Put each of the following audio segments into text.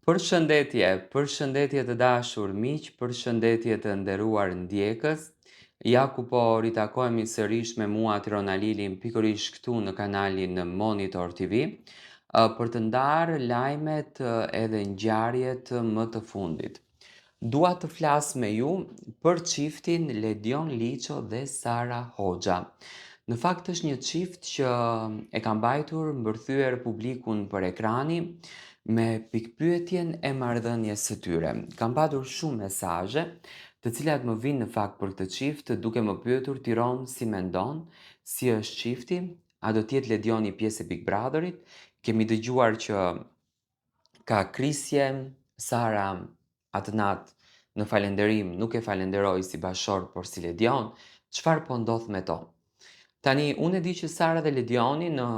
Përshëndetje të dashur miq, përshëndetje të nderuar ndjekës. Ja ku po ritakohemi sërish me mua Tirona Lilin pikërisht këtu në kanalin Monitor TV, për të ndarë lajmet edhe ngjarjet më të fundit. Dua të flas me ju për çiftin Ledion Liço dhe Sara Hoxha. Në fakt është një çift që e ka mbajtur mbërthyer publikun për ekrani me pikpyetjen e marrëdhënies së tyre. Kam patur shumë mesazhe, të cilat më vinë në fakt për këtë çift, duke më pyetur Tiron si mendon, si është çifti, a do të jetë Ledioni pjesë e Big Brotherit? Kemi dëgjuar që ka krisje, Sara atë natë në falënderim nuk e falenderoi si bashor, por si Ledion. Çfarë po ndodh me to? Tani, unë e di që Sara dhe Ledioni në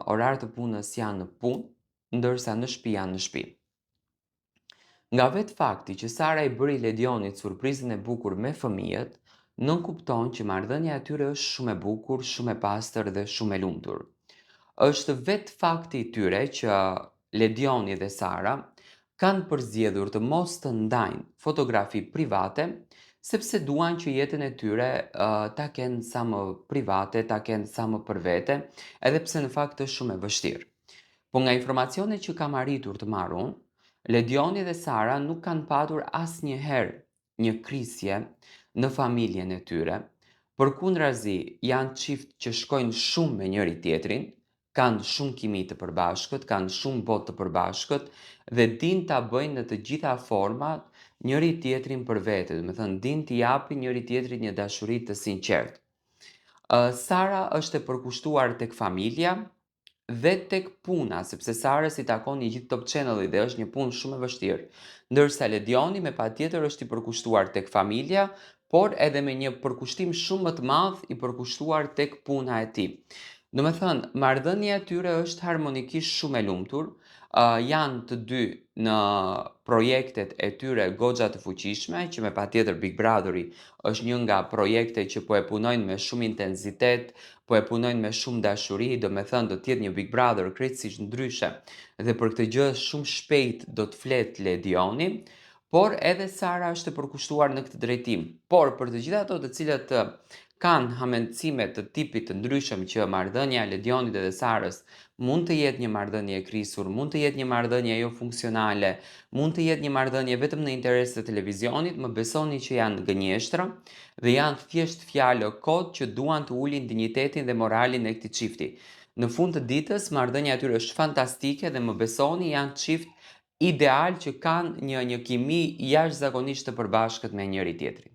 orar të punës janë në punë, ndërsa në shtëpi janë në shtëpi. Nga vetë fakti që Sara i bëri Ledionit surprizën e bukur me fëmijët, nënkupton që marrëdhënia e tyre është shumë e bukur, shumë e pastër dhe shumë e lumtur. Është vetë fakti i tyre që Ledioni dhe Sara kanë përzgjedhur të mos të ndajnë fotografi private, sepse duan që jetën e tyre ta kenë sa më private, ta kenë sa më për vete, edhe pse në fakt është shumë e vështirë. Po nga informacionet që kam arritur të marr unë, Ledioni dhe Sara nuk kanë patur asnjëherë një krisje në familjen e tyre. Përkundrazi, janë çift që shkojnë shumë me njëri tjetrin, kanë shumë kimi të përbashkët, kanë shumë botë të përbashkët dhe dinë ta bëjnë në të gjitha format njëri tjetrin për vete, do të thënë dinë t'i japin njëri tjetrit një dashuri të sinqertë. Sara është e përkushtuar tek familja dhe tek puna, sepse Sarës i takon i gjithë Top Channel-i dhe është një punë shumë e vështirë. Ndërsa Ledioni me patjetër është i përkushtuar tek familja, por edhe me një përkushtim shumë më të madh i përkushtuar tek puna e tij. Domethënë, marrëdhënia e tyre është harmonikisht shumë e lumtur, janë të dy në projektet e tyre goxha të fuqishme, që me patjetër Big Brotheri është një nga projekte që po e punojnë me shumë intensitet, po e punojnë me shumë dashuri, domethënë do të jetë një Big Brother krejtësisht ndryshe dhe për këtë gjë shumë shpejt do të flet Ledioni, por edhe Sara është e përkushtuar në këtë drejtim. Por për të gjithë ato të cilët kanë hamendësime të tipit të ndryshëm që marrëdhënia e Ledionit dhe Sarës mund të jetë një marrëdhënie e krisur, mund të jetë një marrëdhënie jo funksionale, mund të jetë një marrëdhënie vetëm në interes të televizionit, më besoni që janë gënjeshtra dhe janë thjesht fjalë kod që duan të ulin dinjitetin dhe moralin e këtij çifti. Në fund të ditës, marrëdhënia e tyre është fantastike dhe më besoni janë çift ideal që kanë një kimi jashtëzakonisht të përbashkët me njëri tjetrin.